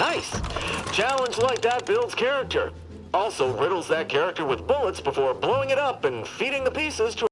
Nice. Challenge like that builds character. Also riddles that character with bullets before blowing it up and feeding the pieces to...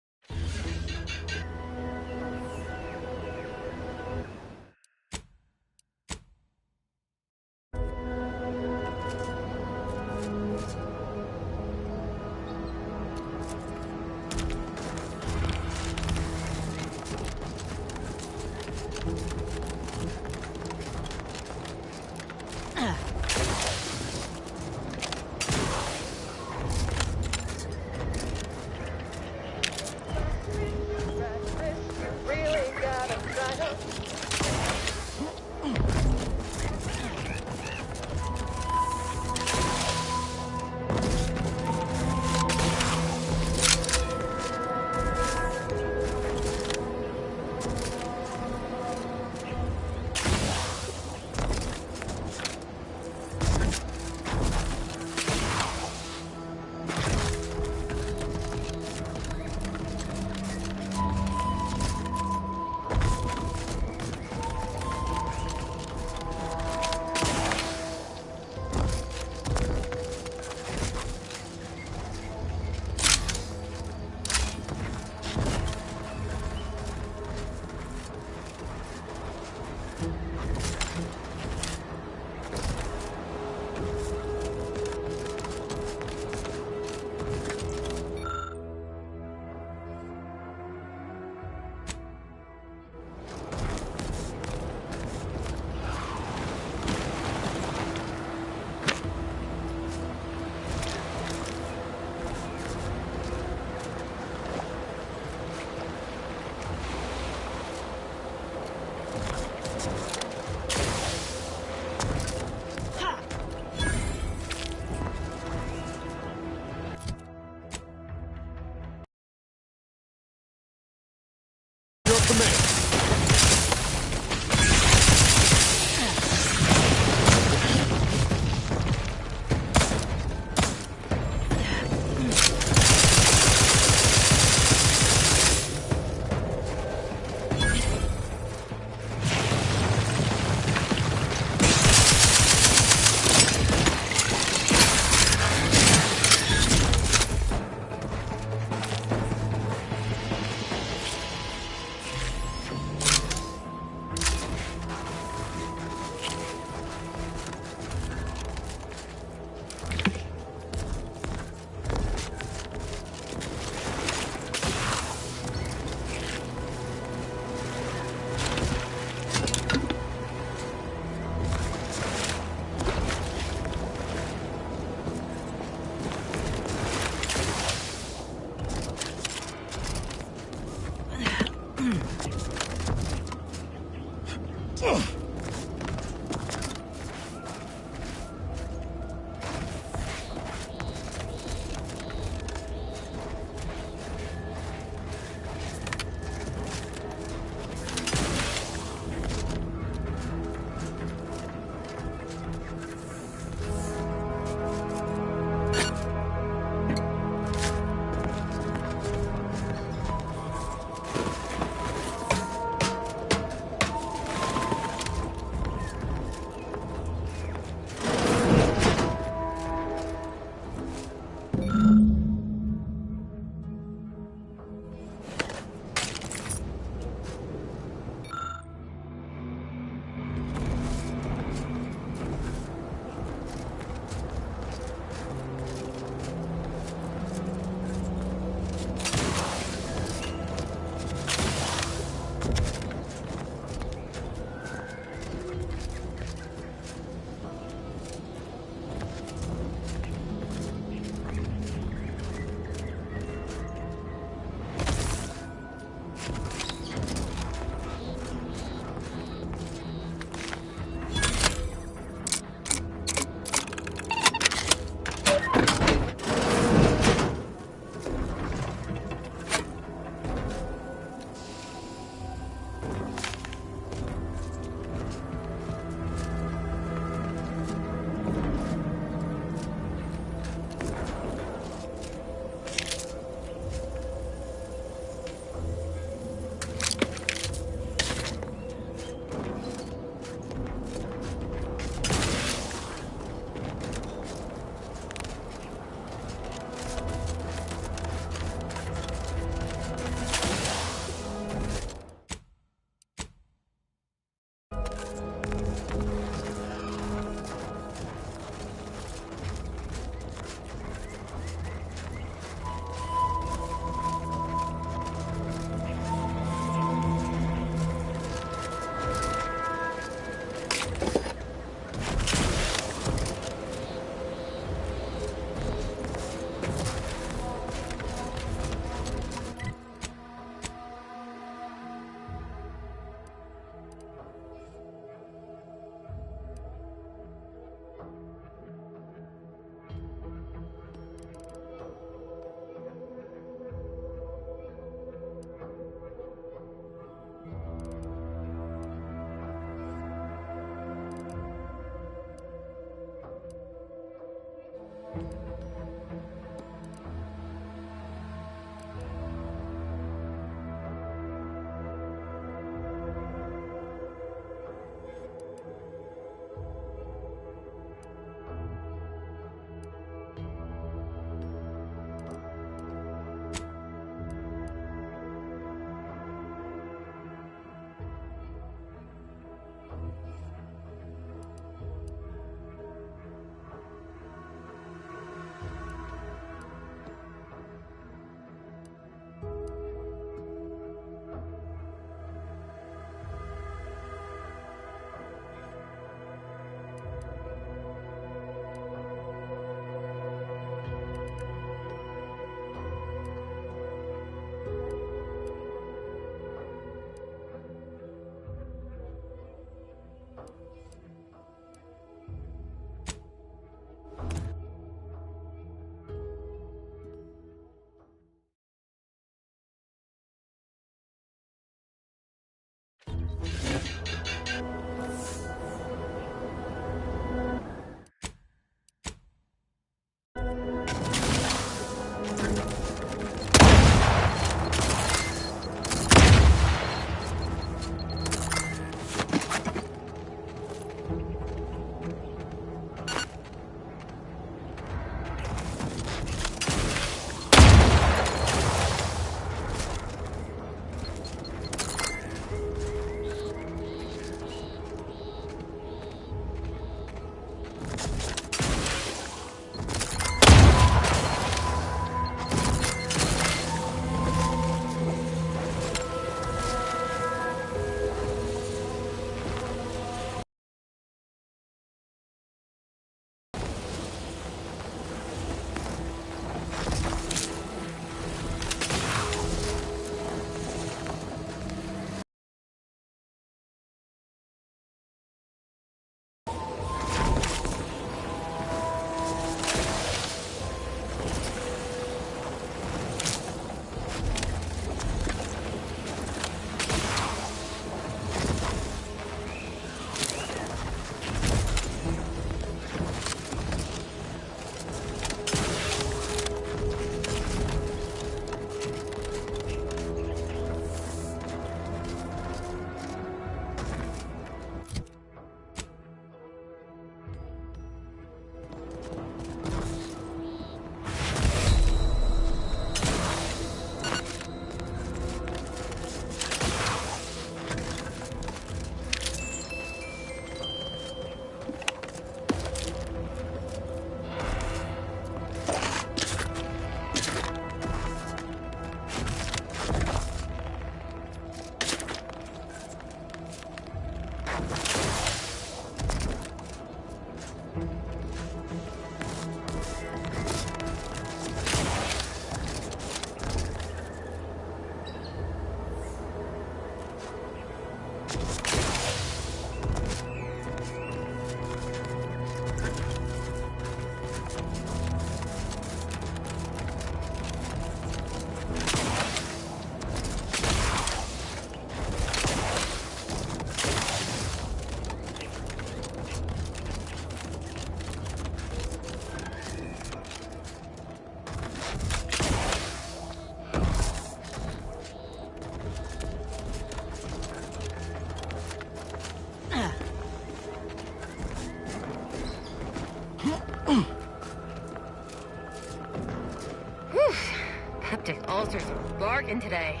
Septic ulcers are barking today.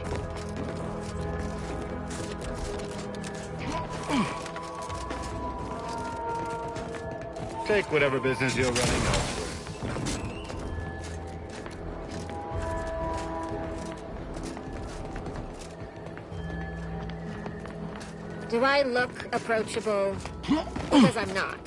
Take whatever business you're running elsewhere. Do I look approachable? Because I'm not.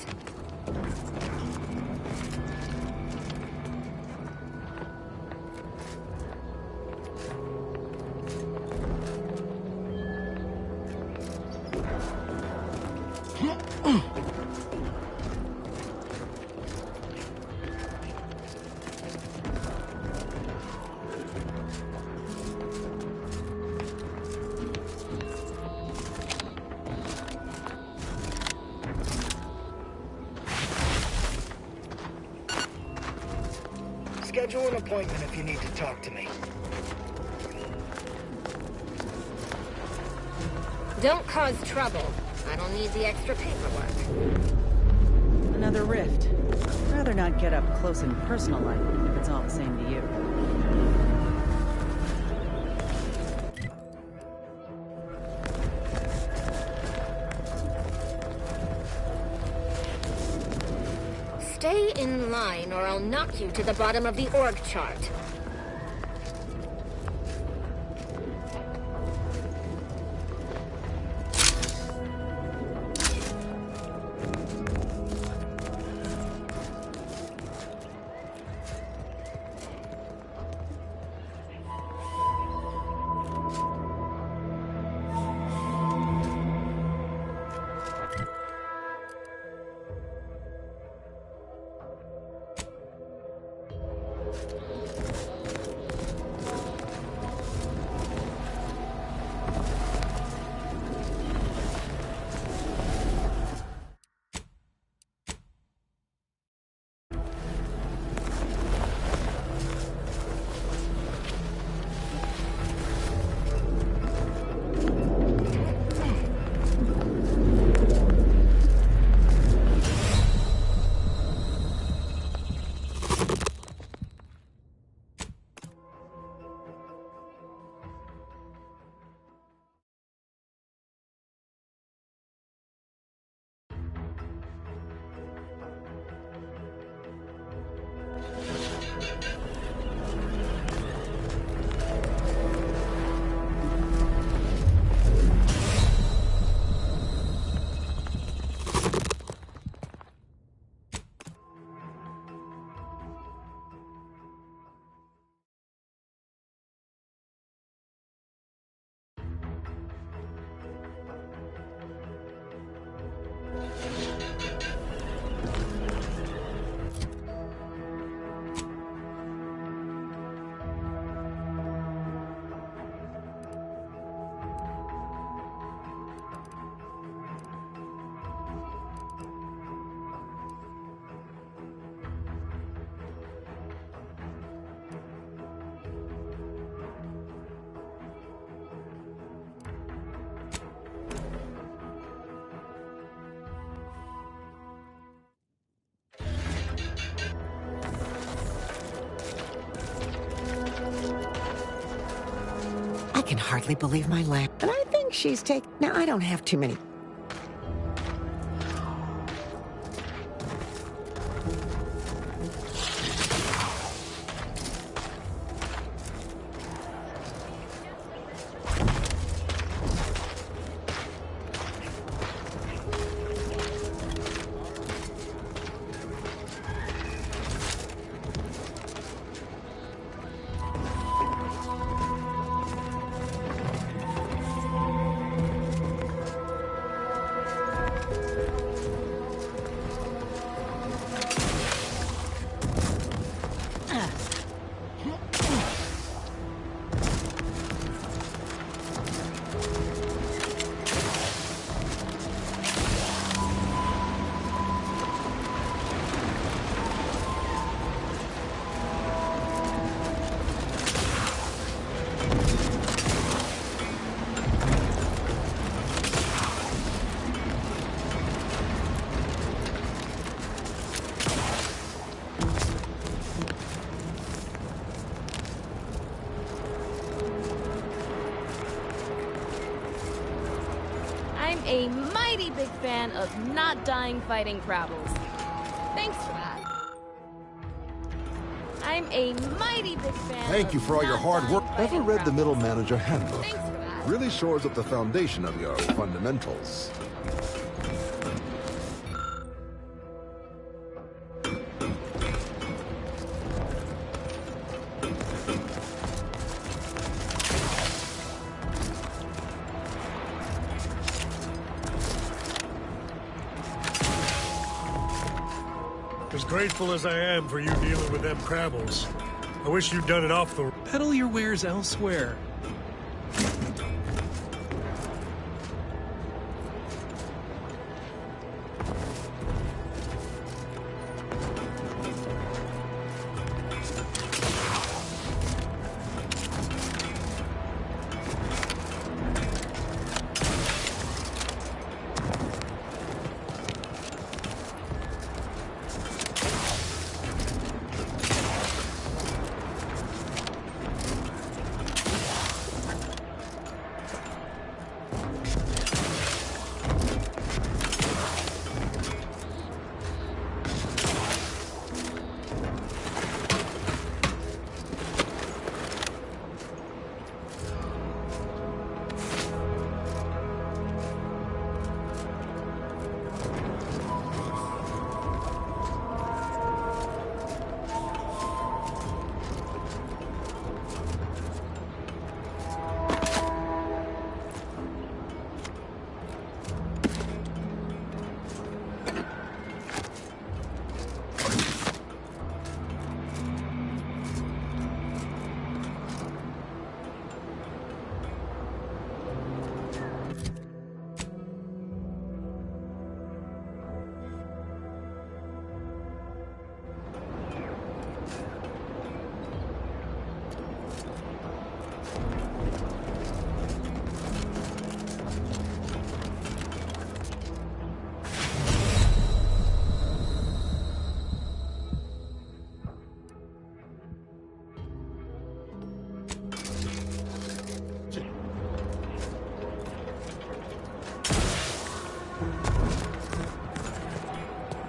Schedule an appointment if you need to talk to me. Don't cause trouble. I don't need the extra paperwork. Another rift. I'd rather not get up close and personal like if it's all the same to you. Stay in line or I'll knock you to the bottom of the org chart. I can hardly believe my luck. And I think she's Now, I don't have too many. a mighty big fan of not dying fighting Crabbles. Thanks for that. I'm a mighty big fan. Thank you for all your hard work. Ever read the Middle Manager Handbook? Thanks for that. Really shores up the foundation of your fundamentals. As grateful as I am for you dealing with them Crabbles, I wish you'd done it off the... Peddle your wares elsewhere.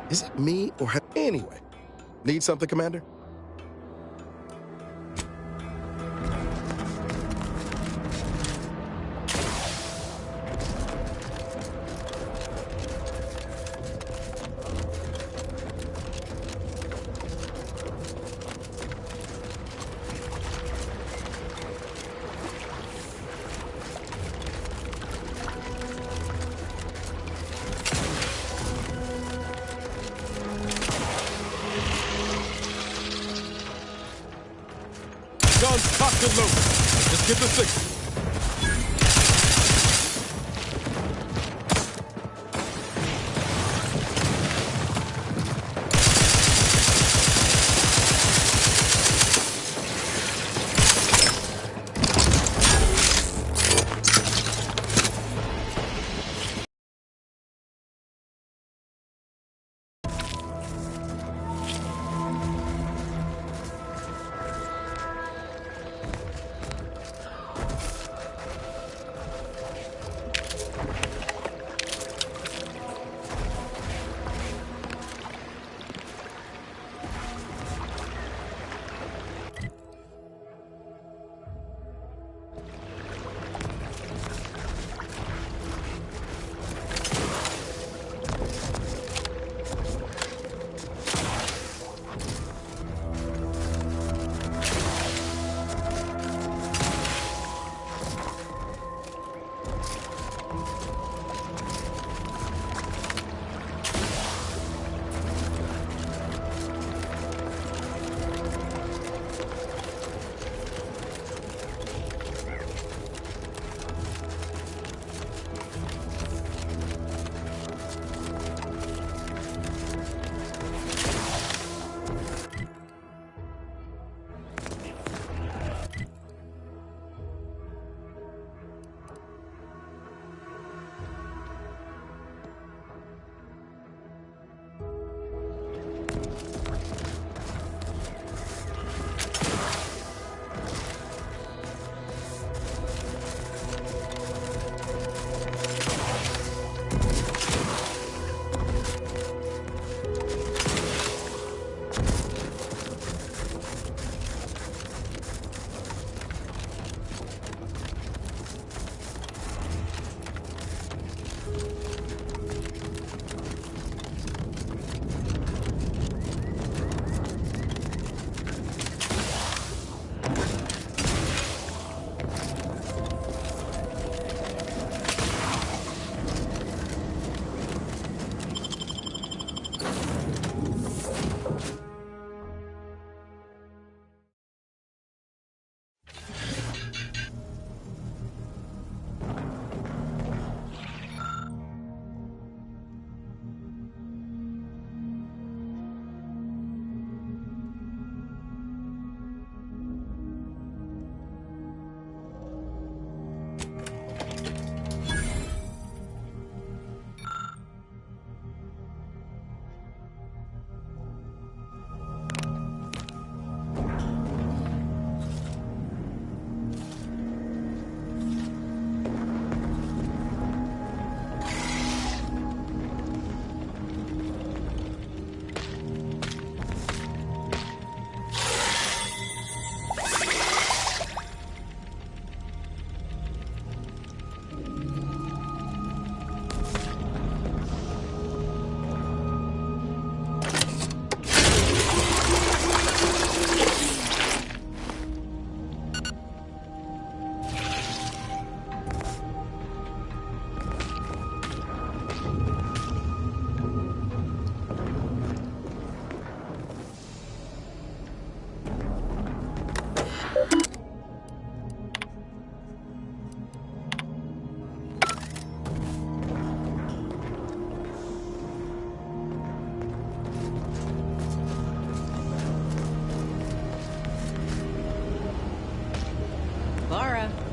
Is it me or... Anyway. Need something, Commander? Guns cocked and loaded. Just get the signal.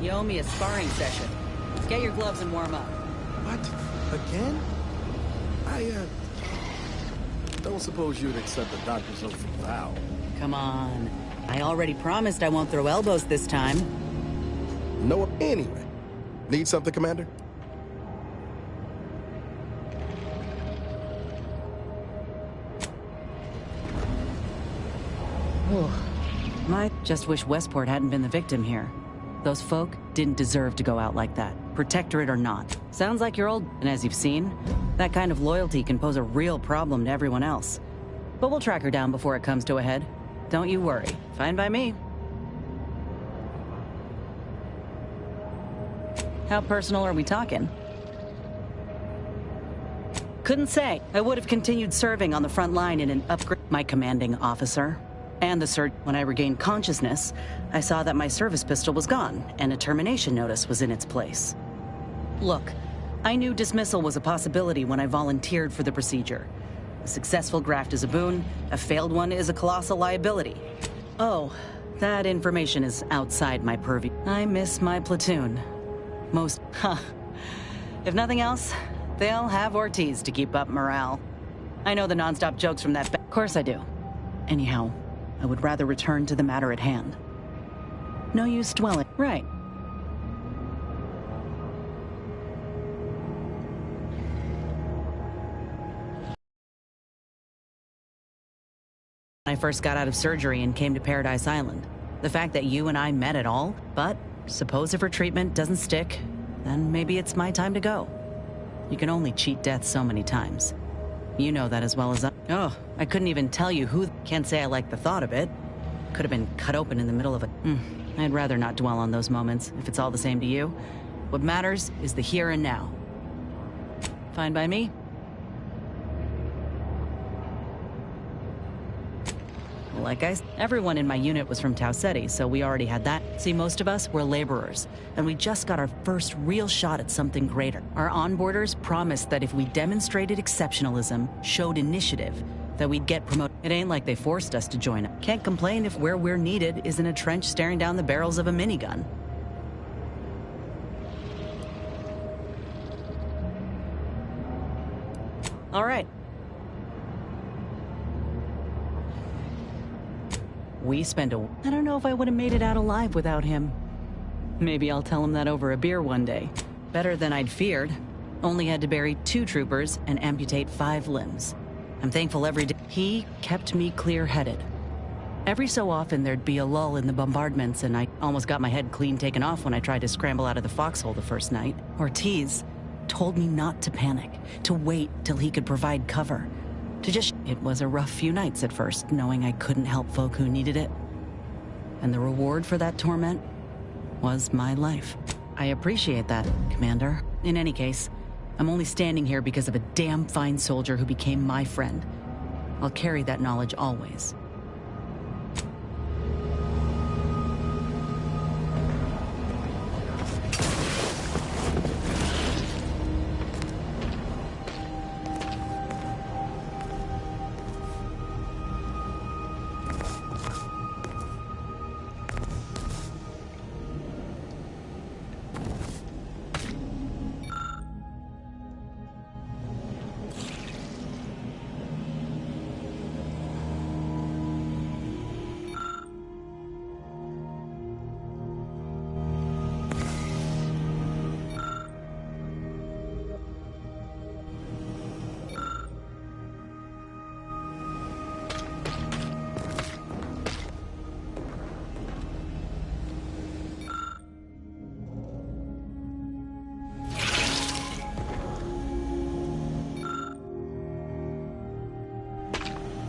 You owe me a sparring session. Get your gloves and warm up. What? Again? I don't suppose you'd accept the doctor's oath for Val. Come on. I already promised I won't throw elbows this time. No, anyway. Need something, Commander? I just wish Westport hadn't been the victim here. Those folk didn't deserve to go out like that, protectorate or not. Sounds like you're old, and as you've seen, that kind of loyalty can pose a real problem to everyone else. But we'll track her down before it comes to a head. Don't you worry. Fine by me. How personal are we talking? Couldn't say. I would have continued serving on the front line in an upgrade. My commanding officer. And the surge. When I regained consciousness, I saw that my service pistol was gone, and a termination notice was in its place. Look, I knew dismissal was a possibility when I volunteered for the procedure. A successful graft is a boon, a failed one is a colossal liability. Oh, that information is outside my purview. I miss my platoon. If nothing else, they'll have Ortiz to keep up morale. I know the nonstop jokes from that. Of course I do. Anyhow, I would rather return to the matter at hand. No use dwelling. Right. When I first got out of surgery and came to Paradise Island, the fact that you and I met at all, but suppose if her treatment doesn't stick, then maybe it's my time to go. You can only cheat death so many times. You know that as well as I. Oh, I couldn't even tell you who. Can't say I like the thought of it. Could have been cut open in the middle of a. I'd rather not dwell on those moments, if it's all the same to you. What matters is the here and now. Fine by me. Like everyone in my unit was from Tau Ceti, so we already had that. See, most of us were laborers, and we just got our first real shot at something greater. Our onboarders promised that if we demonstrated exceptionalism, showed initiative, that we'd get promoted. It ain't like they forced us to join up. Can't complain if where we're needed is in a trench staring down the barrels of a minigun. All right. We spent I don't know if I would have made it out alive without him. Maybe I'll tell him that over a beer one day. Better than I'd feared. Only had to bury 2 troopers and amputate 5 limbs. I'm thankful every day. He kept me clear-headed. Every so often there'd be a lull in the bombardments, and I almost got my head clean taken off when I tried to scramble out of the foxhole the first night. Ortiz told me not to panic, to wait till he could provide cover. It was a rough few nights at first, knowing I couldn't help folk who needed it. And the reward for that torment was my life. I appreciate that, Commander. In any case, I'm only standing here because of a damn fine soldier who became my friend. I'll carry that knowledge always.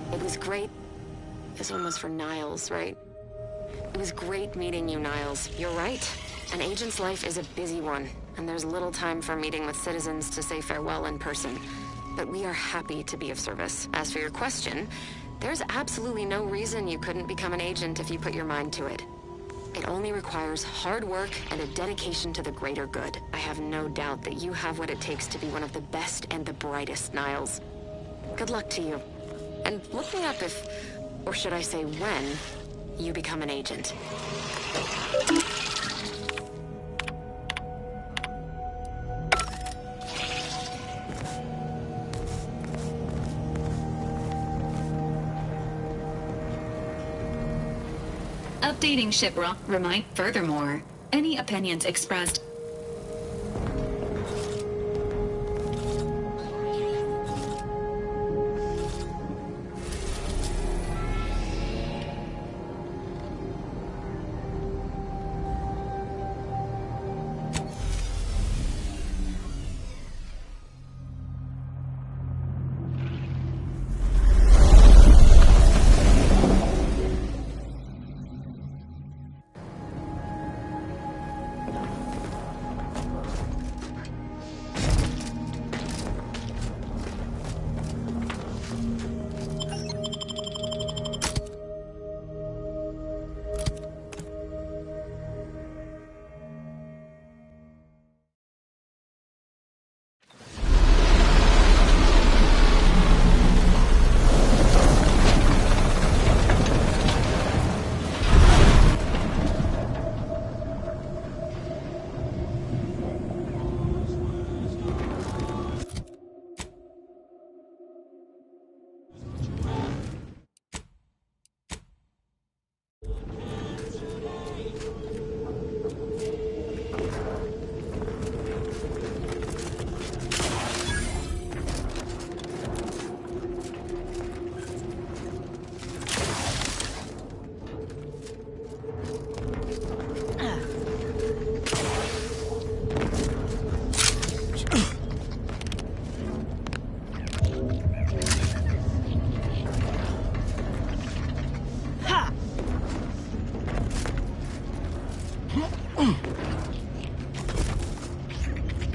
It was great. This one was for Niles, right? It was great meeting you, Niles. You're right. An agent's life is a busy one, and there's little time for meeting with citizens to say farewell in person. But we are happy to be of service. As for your question, there's absolutely no reason you couldn't become an agent if you put your mind to it. It only requires hard work and a dedication to the greater good. I have no doubt that you have what it takes to be one of the best and the brightest, Niles. Good luck to you. And look me up if, or should I say when, you become an agent. Updating ship remind. Furthermore, any opinions expressed.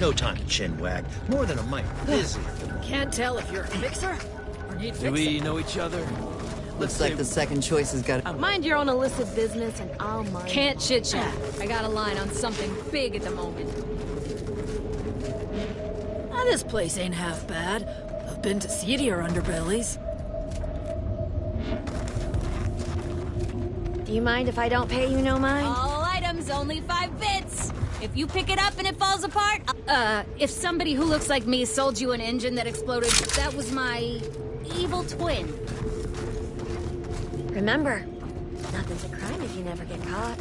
No time to chin wag. More than a mic. Busy. Can't tell if you're a fixer or need fixing. Do we know each other? Looks like the second choice has got... Mind your own illicit business and I'll mind. Can't chit-chat. I got a line on something big at the moment. This place ain't half bad. I've been to seedier underbellies. Do you mind if I don't pay you no mind? All items, only 5 bits. If you pick it up and it falls apart, if somebody who looks like me sold you an engine that exploded, that was my evil twin. Remember, nothing's a crime if you never get caught.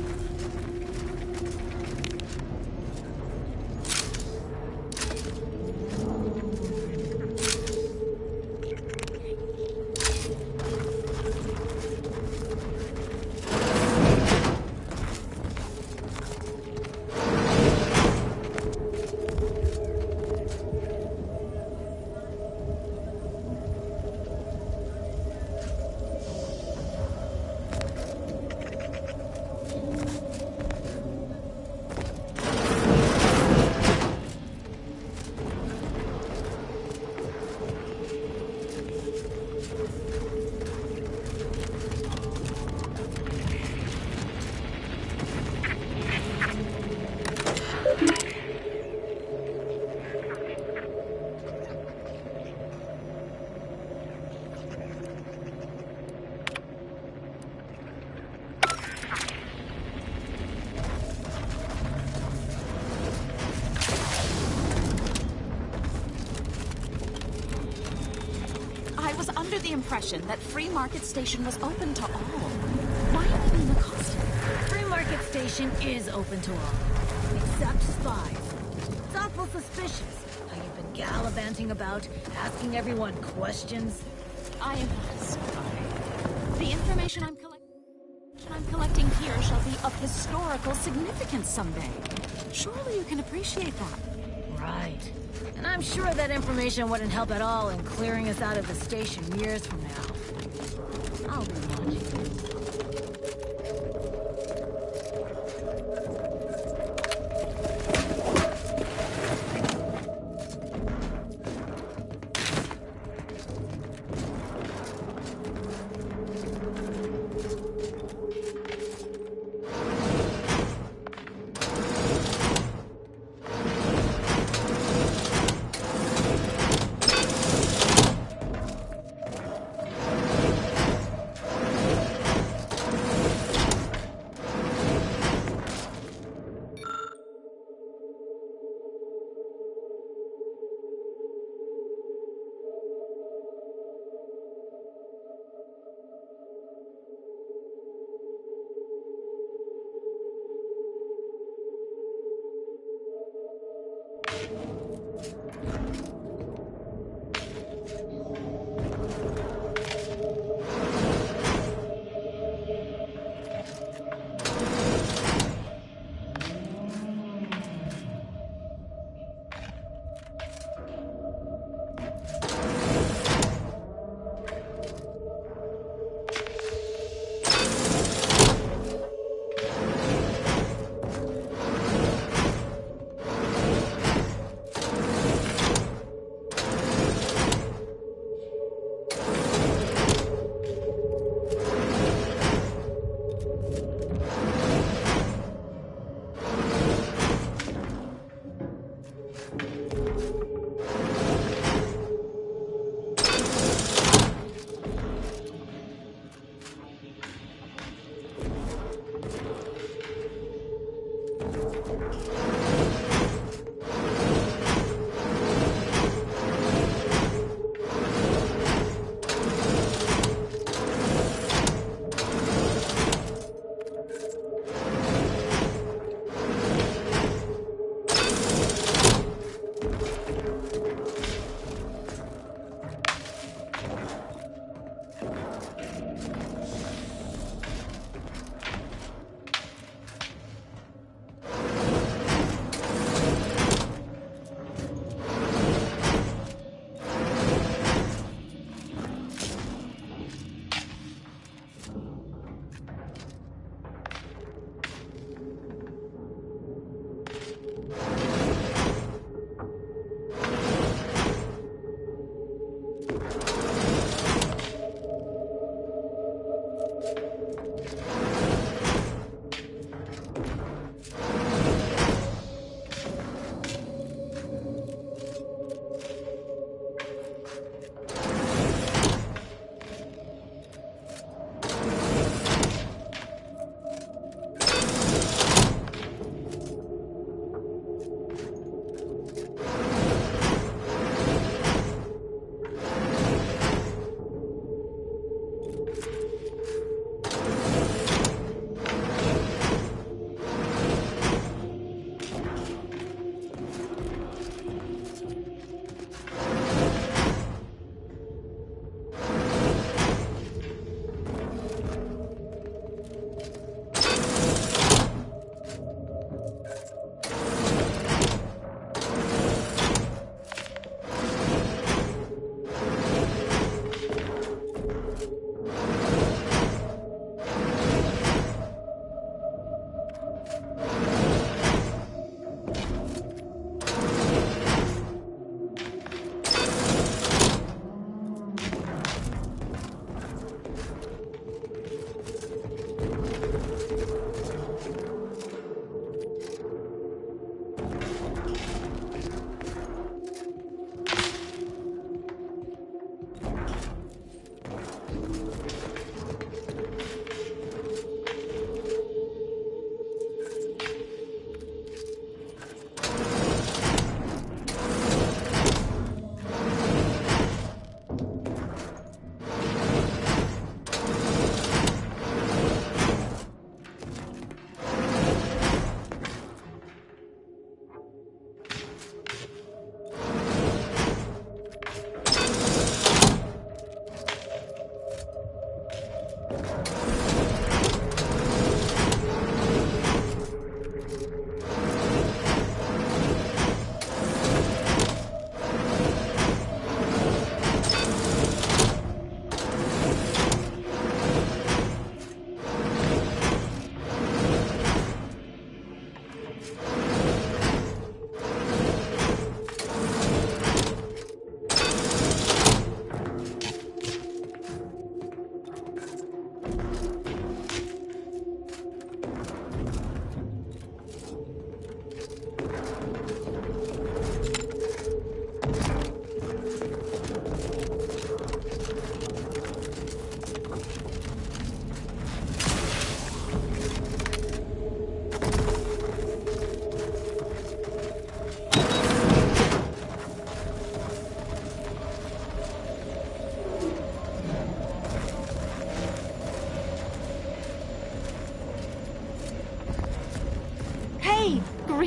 Under the impression that Free Market Station was open to all. Why am I being accosted? Free Market Station is open to all, except spies. It's awful suspicious how you've been gallivanting about, asking everyone questions. I am not a spy. The information I'm collecting here shall be of historical significance someday. Surely you can appreciate that. Right. And I'm sure that information wouldn't help at all in clearing us out of the station years from now. I'll be watching.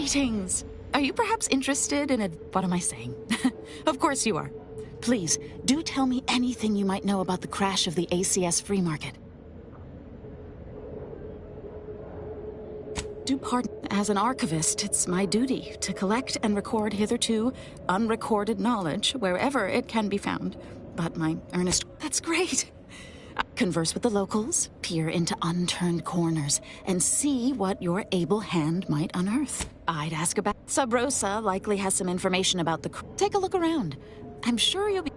Greetings! Are you perhaps interested in a... What am I saying? Of course you are. Please, do tell me anything you might know about the crash of the ACS free market. Do pardon. As an archivist, it's my duty to collect and record hitherto unrecorded knowledge wherever it can be found. But my earnest... That's great! Converse with the locals, peer into unturned corners, and see what your able hand might unearth. I'd ask about... Sub Rosa likely has some information about the... Take a look around. I'm sure you'll be...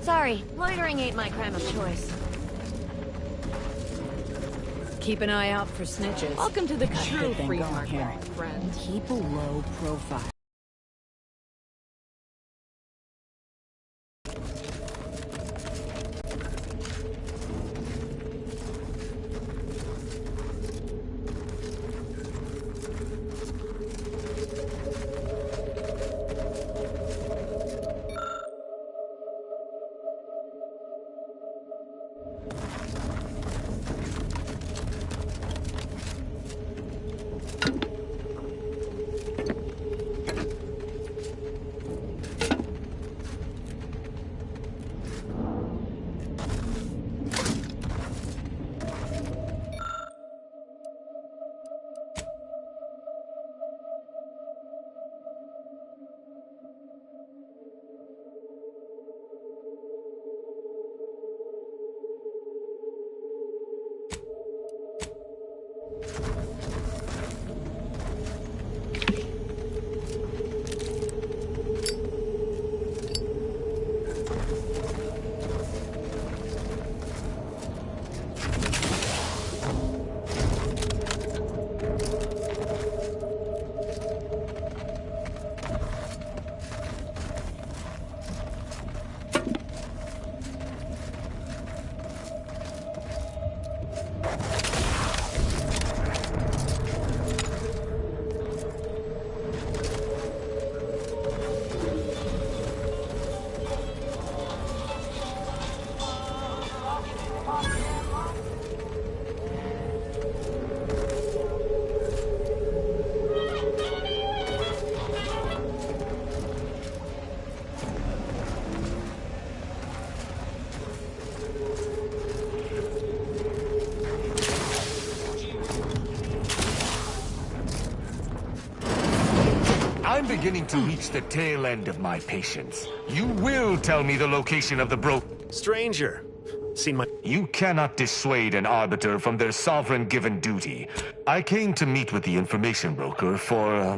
Sorry, loitering ain't my crime of choice. Keep an eye out for snitches. Welcome to the true free market, here. friend. Keep a low profile. I'm beginning to reach the tail end of my patience. You will tell me the location of the Stranger, seen my... You cannot dissuade an arbiter from their sovereign-given duty. I came to meet with the information broker for,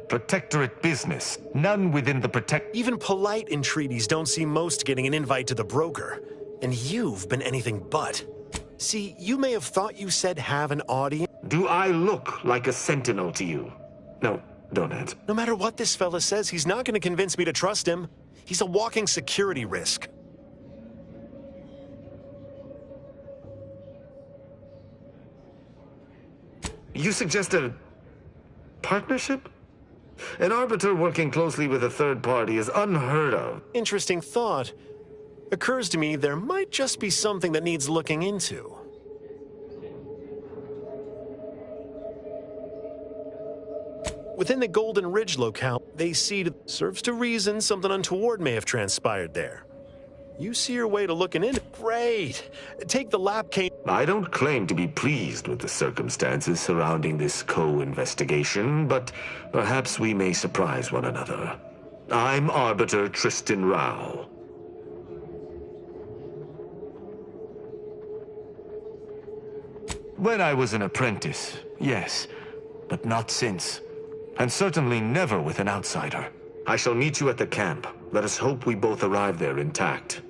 protectorate business. None within the Even polite entreaties don't see most getting an invite to the broker. And you've been anything but. See, you may have thought you said have an audience. Do I look like a sentinel to you? No. Don't answer. No matter what this fella says, he's not going to convince me to trust him. He's a walking security risk. You suggest a partnership? An arbiter working closely with a third party is unheard of. Interesting thought. Occurs to me there might just be something that needs looking into. Within the Golden Ridge locale, they see serves to reason something untoward may have transpired there. You see your way to looking in. Great. Take the lab case. I don't claim to be pleased with the circumstances surrounding this co-investigation, but perhaps we may surprise one another. I'm Arbiter Tristan Rao. When I was an apprentice, yes, but not since. And certainly never with an outsider. I shall meet you at the camp. Let us hope we both arrive there intact.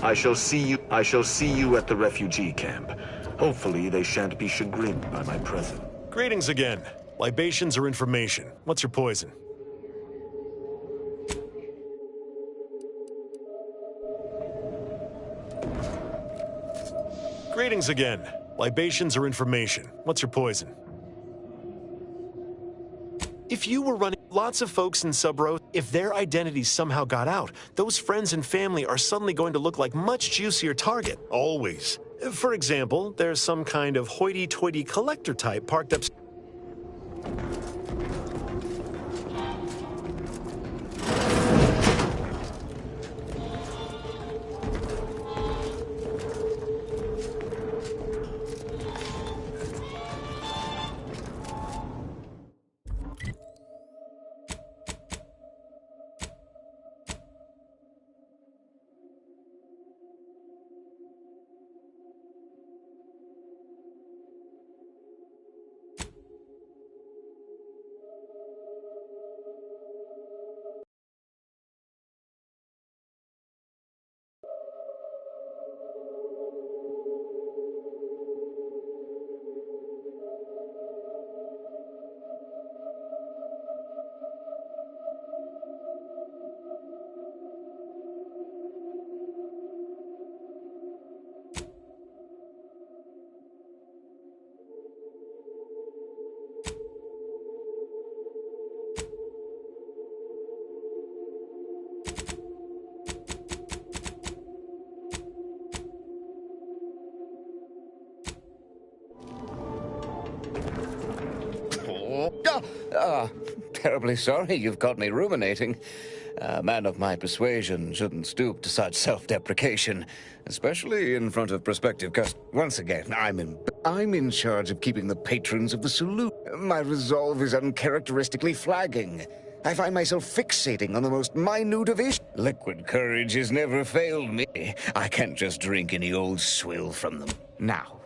I shall see you at the refugee camp. Hopefully they shan't be chagrined by my presence. Greetings again. Libations or information? What's your poison? Greetings again. Libations or information? What's your poison? If you were running lots of folks in Sub-Row, if their identities somehow got out, those friends and family are suddenly going to look like much juicier target. Always. For example, there's some kind of hoity-toity collector type parked up... all. Terribly sorry you've caught me ruminating. A man of my persuasion shouldn't stoop to such self-deprecation, especially in front of prospective customers. Once again, I'm in charge of keeping the patrons of the saloon. My resolve is uncharacteristically flagging. I find myself fixating on the most minute of issues. Liquid courage has never failed me. I can't just drink any old swill from them. Now,